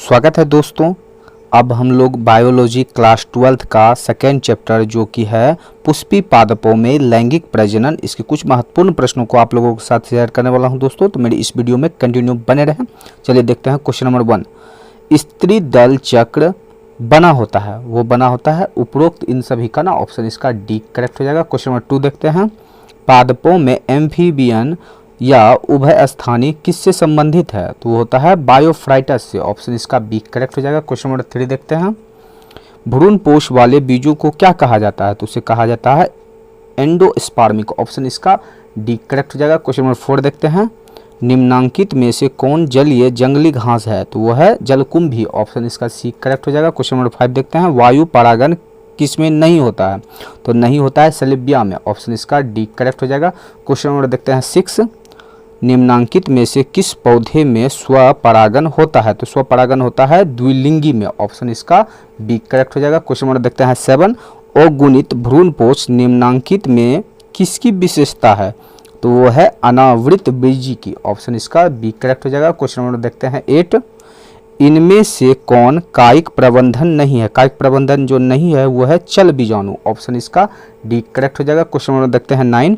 स्वागत है दोस्तों। अब हम लोग बायोलॉजी क्लास 12th का सेकेंड चैप्टर जो कि है पुष्पी पादपों में लैंगिक प्रजनन, इसके कुछ महत्वपूर्ण प्रश्नों को आप लोगों के साथ शेयर करने वाला हूं दोस्तों। तो मेरी इस वीडियो में कंटिन्यू बने रहें। चलिए देखते हैं क्वेश्चन नंबर 1। स्त्री दल चक्र बना होता है, वो बना होता है उपरोक्त इन सभी का ना ऑप्शन इसका डी करेक्ट हो जाएगा। क्वेश्चन नंबर 2 देखते हैं। पादपों में एम्फीबियन या उभय स्थानीय किससे संबंधित है, तो वो होता है बायोफ्राइटस से। ऑप्शन इसका बी करेक्ट हो जाएगा। क्वेश्चन नंबर 3 देखते हैं। भ्रूण पोष वाले बीजों को क्या कहा जाता है, तो उसे कहा जाता है एंडोस्पर्मिक। ऑप्शन इसका डी करेक्ट हो जाएगा। क्वेश्चन नंबर 4 देखते हैं। निम्नांकित में से कौन जलीय जंगली घास है, तो वह है जलकुंभी। ऑप्शन इसका सी करेक्ट हो जाएगा। क्वेश्चन नंबर 5 देखते हैं। वायु परागन किसमें नहीं होता है, तो नहीं होता है सलिबिया में। ऑप्शन इसका डी करेक्ट हो जाएगा। क्वेश्चन नंबर देखते हैं 6। निम्नांकित में से किस पौधे में स्वपरागन होता है, तो स्वपरागन होता है द्विलिंगी में। ऑप्शन इसका बी करेक्ट हो जाएगा। क्वेश्चन नंबर देखते हैं 7। अगुणित भ्रूणपोष निम्नांकित में किसकी विशेषता है, तो वो है अनावृत बीजी की। ऑप्शन इसका बी करेक्ट हो जाएगा। क्वेश्चन नंबर देखते हैं 8। इनमें से कौन कायिक प्रबंधन नहीं है, कायिक प्रबंधन जो नहीं है वो है चल बीजाणु। ऑप्शन इसका डी करेक्ट हो जाएगा। क्वेश्चन नंबर देखते हैं 9।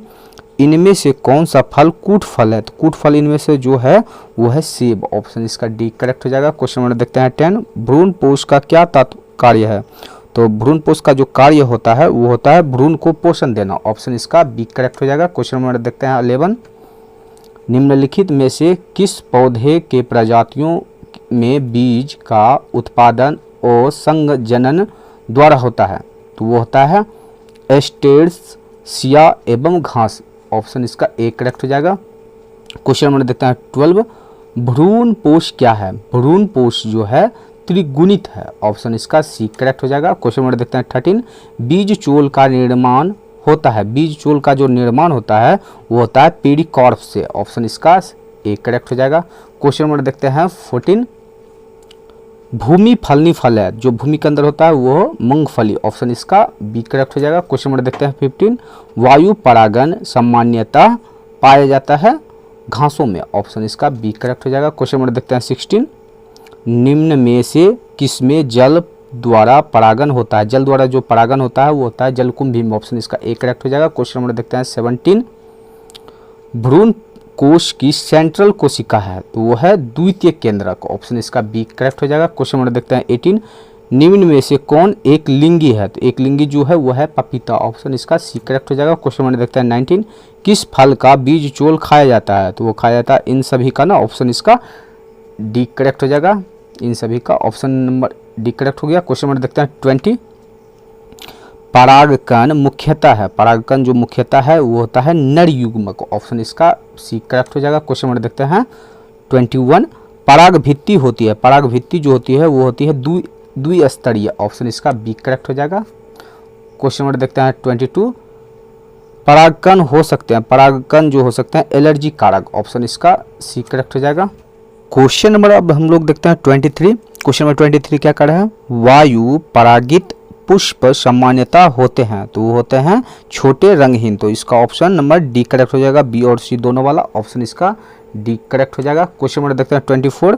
इनमें से कौन सा फल कूट फल है, तो कूट फल इनमें से जो है वो है सेब। ऑप्शन इसका डी करेक्ट हो जाएगा। क्वेश्चन नंबर देखते हैं 10। भ्रूण पोष का क्या कार्य है, तो भ्रूण पोष का जो कार्य होता है वो होता है भ्रूण को पोषण देना। ऑप्शन इसका बी करेक्ट हो जाएगा। क्वेश्चन नंबर देखते हैं 11। निम्नलिखित में से किस पौधे के प्रजातियों में बीज का उत्पादन और संगजनन द्वारा होता है, तो वो होता है एस्टेरेसिया एवं घास। ऑप्शन इसका ए करेक्ट हो जाएगा। क्वेश्चन नंबर देखते हैं 12। भ्रूण पोष क्या है, भ्रूण पोष जो है त्रिगुणित है। ऑप्शन इसका सी करेक्ट हो जाएगा। क्वेश्चन नंबर देखते हैं 13। बीज चोल का निर्माण होता है, बीज चोल का जो निर्माण होता है वो होता है पेरिकार्प से। ऑप्शन इसका ए करेक्ट हो जाएगा। क्वेश्चन नंबर देखते हैं 14। भूमि फलनी फल है, जो भूमि के अंदर होता है वो मूंगफली। ऑप्शन इसका बी करेक्ट हो जाएगा। क्वेश्चन नंबर देखते हैं 15। वायु परागन सामान्यतः पाया जाता है घासों में। ऑप्शन इसका बी करेक्ट हो जाएगा। क्वेश्चन नंबर देखते हैं 16। निम्न में से किसमें जल द्वारा परागन होता है, जल द्वारा जो परागन होता है वो होता है जलकुंभी में। ऑप्शन इसका ए करेक्ट हो जाएगा। क्वेश्चन नंबर देखते हैं 17। भ्रूण कोश की सेंट्रल कोशिका है, तो वो है द्वितीय केंद्रक। ऑप्शन इसका बी करेक्ट हो जाएगा। क्वेश्चन नंबर देखते हैं 18। निम्न में से कौन एक लिंगी है, तो एक लिंगी जो है वो है पपीता। ऑप्शन इसका सी करेक्ट हो जाएगा। क्वेश्चन नंबर देखते हैं 19। किस फल का बीज चोल खाया जाता है, तो वो खाया जाता है इन सभी का ना। ऑप्शन इसका डी करेक्ट हो जाएगा। इन सभी का ऑप्शन नंबर डी करेक्ट हो गया। क्वेश्चन नंबर देखते हैं 20। परागकण मुख्यतः है, परागकण जो मुख्यतः है वो होता है नर युग्मक। ऑप्शन इसका सी करेक्ट हो जाएगा। क्वेश्चन नंबर देखते हैं 21। पराग भित्ति होती है, पराग भित्ति जो होती है वो होती है द्विस्तरीय। ऑप्शन इसका बी करेक्ट हो जाएगा। क्वेश्चन नंबर देखते हैं 22। परागकण हो सकते हैं, परागकण जो हो सकते हैं एलर्जी कारक। ऑप्शन इसका सी करेक्ट हो जाएगा। क्वेश्चन नंबर अब हम लोग देखते हैं 23। क्वेश्चन नंबर 23 क्या कर रहा है। वायु परागित पुष्प सामान्यतः होते हैं, तो वो होते हैं छोटे रंगहीन। तो इसका ऑप्शन नंबर डी करेक्ट हो जाएगा। बी और सी दोनों वाला ऑप्शन इसका डी करेक्ट हो जाएगा। क्वेश्चन नंबर देखते हैं 24।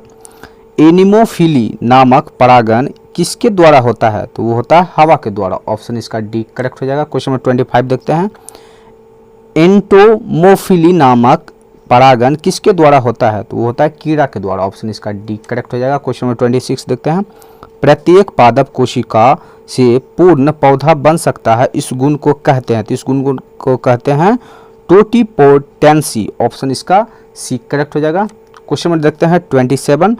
एनिमोफिली नामक परागन किसके द्वारा होता है, तो वो होता है हवा के द्वारा। ऑप्शन इसका डी करेक्ट हो जाएगा। क्वेश्चन नंबर 25 देखते हैं। एंटोमोफिली नामक परागन किसके द्वारा होता है, तो वो होता है कीड़ा के द्वारा। ऑप्शन इसका डी करेक्ट हो जाएगा। क्वेश्चन नंबर 26 देखते हैं। प्रत्येक पादप कोशिका से पूर्ण पौधा बन सकता है, इस गुण को कहते हैं, तो इस गुण को कहते हैं टोटिपोटेंसी। ऑप्शन इसका सी करेक्ट हो जाएगा। क्वेश्चन नंबर देखते हैं 27।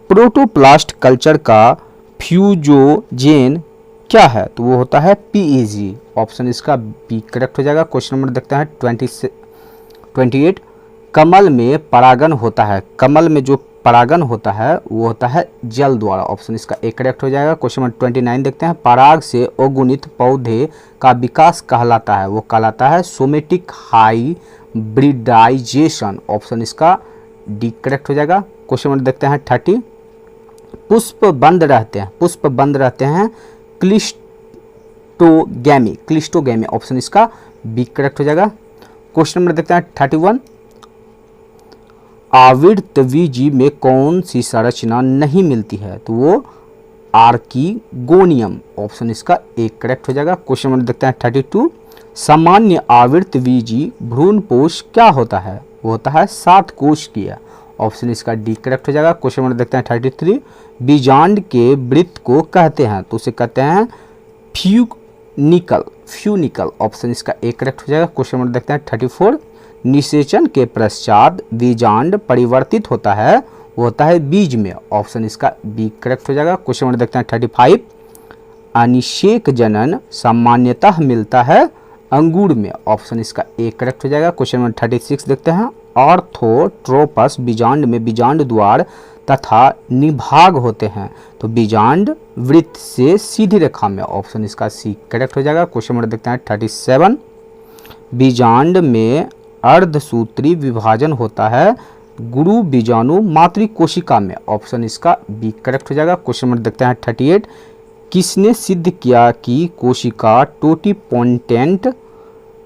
प्रोटोप्लास्ट कल्चर का फ्यूजोजेन क्या है, तो वो होता है पीईजी। ऑप्शन इसका बी करेक्ट हो जाएगा। क्वेश्चन नंबर देखते हैं 28। कमल में परागन होता है, कमल में जो परागन होता है वो होता है जल द्वारा। ऑप्शन इसका ए करेक्ट हो जाएगा। क्वेश्चन नंबर 29 देखते हैं। पराग से अगुणित पौधे का विकास कहलाता है, वो कहलाता है सोमेटिक हाइब्रिडाइजेशन। ऑप्शन इसका डी करेक्ट हो जाएगा। क्वेश्चन नंबर देखते हैं 30। पुष्प बंद रहते हैं, पुष्प बंद रहते हैं क्लिस्टोगैमी, क्लिस्टोगैमी। ऑप्शन इसका बी करेक्ट हो जाएगा। क्वेश्चन नंबर देखते हैं 31। आवृतबीजी में कौन सी संरचना नहीं मिलती है? तो वो आर्किगोनियम, ऑप्शन इसका एक करेक्ट हो जाएगा। क्वेश्चन नंबर देखते हैं 32। सामान्य आवृतबीजी भ्रूणपोष क्या होता है? वो होता है 7 कोशिकीय, ऑप्शन इसका डी करेक्ट हो जाएगा। क्वेश्चन नंबर देखते हैं 33। बीजांड के वृत्त को कहते हैं? तो उसे कहते हैं फ्यूनिकल, ऑप्शन इसका एक करेक्ट हो जाएगा। क्वेश्चन नंबर देखते हैं 34। निषेचन के पश्चात बीजांड परिवर्तित होता है, वो होता है बीज में, ऑप्शन इसका बी करेक्ट हो जाएगा। क्वेश्चन नंबर देखते हैं 35। अनिषेक जनन सामान्यतः मिलता है अंगूर में, ऑप्शन इसका ए करेक्ट हो जाएगा। क्वेश्चन नंबर 36 देखते हैं। ऑर्थोट्रोपस बीजांड में बीजांड द्वार तथा निभाग होते हैं, तो बीजांड वृत्त से सीधी रेखा में, ऑप्शन इसका सी करेक्ट हो जाएगा। क्वेश्चन नंबर देखते हैं 37। बीजांड में अर्धसूत्री विभाजन होता है गुरु बीजाणु मातृकोशिका में, ऑप्शन इसका बी करेक्ट हो जाएगा। क्वेश्चन नंबर देखते हैं 38। किसने सिद्ध किया कि कोशिका टोटिपोटेंट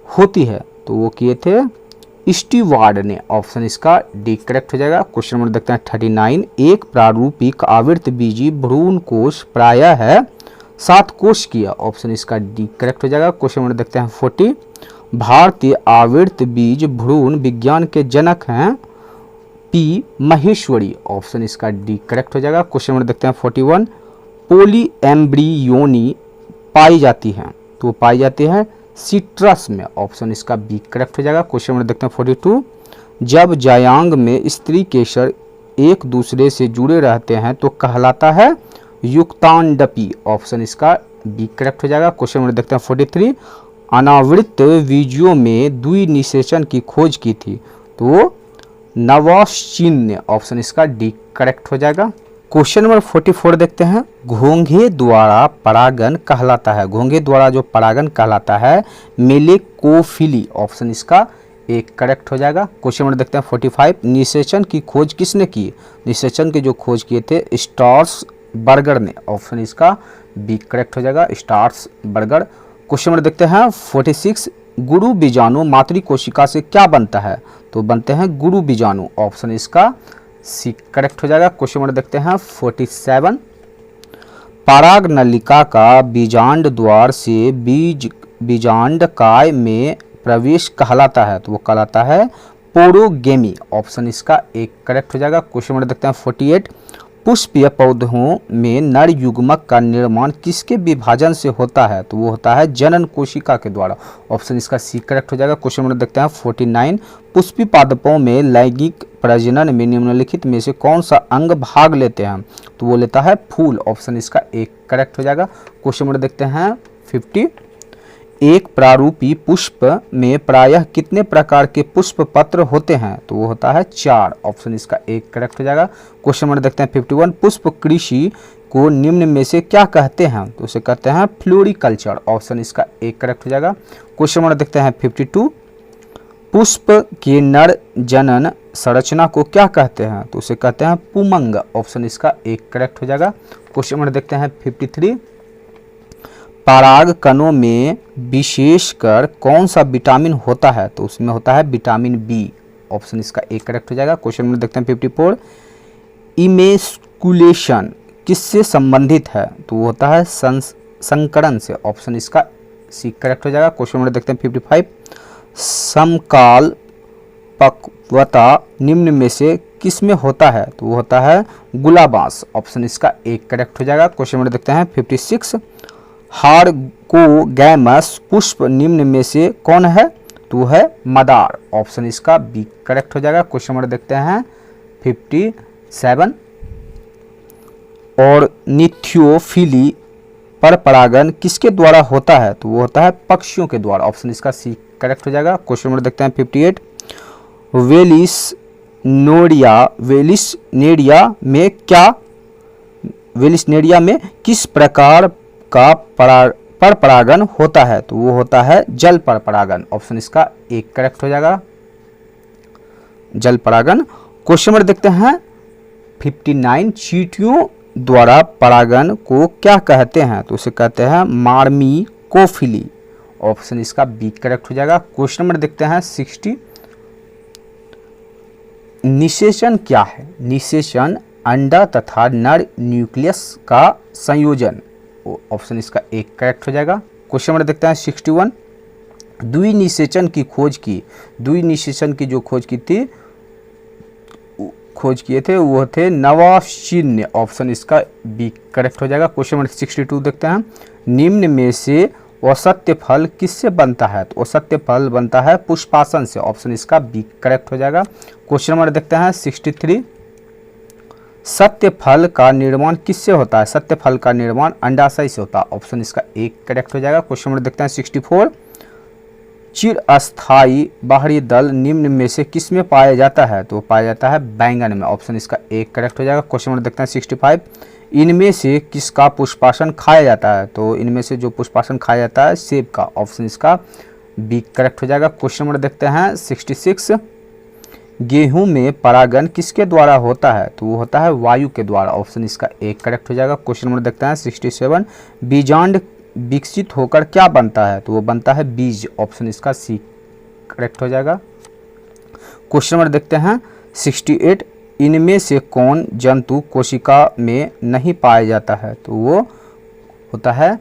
होती है? तो वो किए थे स्टीवार्ड ने, ऑप्शन इसका डी करेक्ट हो जाएगा। क्वेश्चन नंबर देखते हैं 39। एक प्रारूपिक आवृतबीजी भ्रूणकोश प्रायः है 7 कोशिकीय, ऑप्शन इसका डी करेक्ट हो जाएगा। क्वेश्चन नंबर देखते हैं 40। भारतीय आवृतबीज भ्रूण विज्ञान के जनक हैं पी महेश्वरी, ऑप्शन इसका डी करेक्ट हो जाएगा। क्वेश्चन नंबर देखते हैं 41। पोली एम्ब्रियोनी पाई जाती हैं, तो पाई जाती है सिट्रस में, ऑप्शन इसका बी करेक्ट हो जाएगा। क्वेश्चन नंबर देखते हैं 42। जब जायांग में स्त्री केसर एक दूसरे से जुड़े रहते हैं तो कहलाता है युक्तांडपी, ऑप्शन इसका बी करेक्ट हो जाएगा। क्वेश्चन नंबर देखते हैं 43। अनावृत बीजों में द्विनिषेचन की खोज की थी, तो नवाश्चिन ने, ऑप्शन इसका डी करेक्ट हो जाएगा। क्वेश्चन नंबर 44 देखते हैं। घोंघे द्वारा परागन कहलाता है, घोंघे द्वारा जो परागन कहलाता है मेलेकोफिली, ऑप्शन इसका एक करेक्ट हो जाएगा। क्वेश्चन नंबर देखते हैं 45। निषेचन की खोज किसने की? निषेचन की जो खोज किए थे स्ट्रासबर्गर ने, ऑप्शन इसका बी करेक्ट हो जाएगा, स्ट्रासबर्गर। क्वेश्चन नंबर देखते हैं 46। गुरु बीजाणु मातृकोशिका से क्या बनता है? तो बनते हैं गुरु बीजाणु, ऑप्शन इसका सी करेक्ट हो जाएगा। क्वेश्चन नंबर देखते हैं 47। पराग नलिका का बीजांड द्वार से बीजांडकाय में प्रवेश कहलाता है, तो वो कहलाता है पोरोगेमी, ऑप्शन इसका एक करेक्ट हो जाएगा। क्वेश्चन नंबर देखते हैं 48। पुष्पीय पौधों में नर युग्मक का निर्माण किसके विभाजन से होता है? तो वो होता है जनन कोशिका के द्वारा, ऑप्शन इसका सी करेक्ट हो जाएगा। क्वेश्चन नंबर देखते हैं 49। पुष्पी पादपों में लैंगिक प्रजनन में निम्नलिखित में से कौन सा अंग भाग लेते हैं? तो वो लेता है फूल, ऑप्शन इसका एक करेक्ट हो जाएगा। क्वेश्चन नंबर देखते हैं 50। एक प्रारूपी पुष्प में प्रायः कितने प्रकार के पुष्प पत्र होते हैं? तो वो होता है 4, ऑप्शन इसका एक करेक्ट हो जाएगा। क्वेश्चन नंबर देखते हैं 51। पुष्प कृषि को निम्न में से क्या कहते हैं? तो उसे कहते हैं फ्लोरिकल्चर, ऑप्शन इसका एक करेक्ट हो जाएगा। क्वेश्चन नंबर देखते हैं 52। पुष्प के नर जनन संरचना को क्या कहते हैं? तो उसे कहते हैं पुमंग, ऑप्शन इसका एक करेक्ट हो जाएगा। क्वेश्चन नंबर देखते हैं 53। पराग कणों में विशेषकर कौन सा विटामिन होता है? तो उसमें होता है विटामिन बी, ऑप्शन इसका एक करेक्ट हो जाएगा। क्वेश्चन नंबर देखते हैं 54। इमेस्कुलेशन किससे संबंधित है? तो वो होता है संकरण से, ऑप्शन इसका सी करेक्ट हो जाएगा। क्वेश्चन नंबर देखते हैं 55। समकाल पक्वता निम्न में से किस में होता है? तो वो होता है गुलाबांस, ऑप्शन इसका एक करेक्ट हो जाएगा। क्वेश्चन नंबर देखते हैं 56। हार्गोगैमस पुष्प निम्न में से कौन है? तो है मदार, ऑप्शन इसका बी करेक्ट हो जाएगा। क्वेश्चन नंबर देखते हैं 57। और निथियोफिली पर परागन किसके द्वारा होता है? तो वो होता है पक्षियों के द्वारा, ऑप्शन इसका सी करेक्ट हो जाएगा। क्वेश्चन नंबर देखते हैं 58। वेलिसनेरिया में किस प्रकार का पर परागन होता है? तो वो होता है जल पर परागन, ऑप्शन इसका एक करेक्ट हो जाएगा, जल परागन। क्वेश्चन नंबर देखते हैं 59। चींटियों द्वारा परागन को क्या कहते हैं? तो उसे कहते हैं मार्मिकोफिली, ऑप्शन इसका बी करेक्ट हो जाएगा। क्वेश्चन नंबर देखते हैं 60। निषेचन क्या है? निषेचन अंडा तथा नर न्यूक्लियस का संयोजन। ऑप्शन इसका एक करेक्ट हो जाएगा। क्वेश्चन नंबर देखते हैं 61। द्विनिषेचन की खोज की, द्विनिषेचन की जो खोज किए थे वो थे नवाबशीन ने। ऑप्शन इसका बी करेक्ट हो जाएगा। क्वेश्चन नंबर 62 देखते हैं। निम्न में से औसत्य फल किससे बनता है? तो औसत्य फल बनता है पुष्पासन से। ऑप्शन इसका बी करेक्ट हो जाएगा। क्वेश्चन नंबर देखते हैं 63। सत्य फल का निर्माण किससे होता है? सत्य फल का निर्माण अंडाशय से होता है। ऑप्शन इसका एक करेक्ट हो जाएगा। क्वेश्चन नंबर देखते हैं 64। चिरस्थायी बाहरी दल निम्न में से किस में पाया जाता है? तो पाया जाता है बैंगन में। ऑप्शन इसका एक करेक्ट हो जाएगा। क्वेश्चन नंबर देखते हैं 65। इनमें से किसका पुष्पासन खाया जाता है? तो इनमें से जो पुष्पासन खाया जाता है सेब का। ऑप्शन इसका बी करेक्ट हो जाएगा। क्वेश्चन नंबर देखते हैं 66। गेहूं में परागण किसके द्वारा होता है? तो वो होता है वायु के द्वारा। ऑप्शन इसका एक करेक्ट हो जाएगा। क्वेश्चन नंबर देखते हैं 67। बीजांड विकसित होकर क्या बनता है? तो वो बनता है बीज। ऑप्शन इसका सी करेक्ट हो जाएगा। क्वेश्चन नंबर देखते हैं 68। इनमें से कौन जंतु कोशिका में नहीं पाया जाता है? तो वो होता है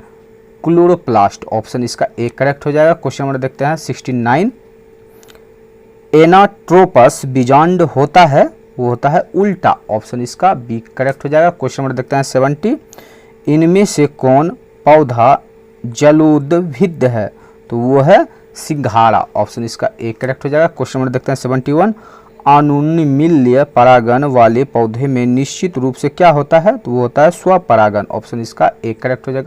क्लोरोप्लास्ट। ऑप्शन इसका एक करेक्ट हो जाएगा। क्वेश्चन नंबर देखते हैं 69। एनाट्रोपस बीजांड होता है, वो होता है उल्टा। ऑप्शन इसका बी करेक्ट हो जाएगा। क्वेश्चन नंबर देखते हैं 70। इनमें से कौन पौधा जलोद्भिद है? तो वो है सिंघाड़ा। ऑप्शन इसका एक करेक्ट हो जाएगा। क्वेश्चन नंबर देखते हैं 71। अनुन्मील्य परागण वाले पौधे में निश्चित रूप से क्या होता है? तो वो होता है स्वपरागण। ऑप्शन इसका एक करेक्ट हो जाएगा।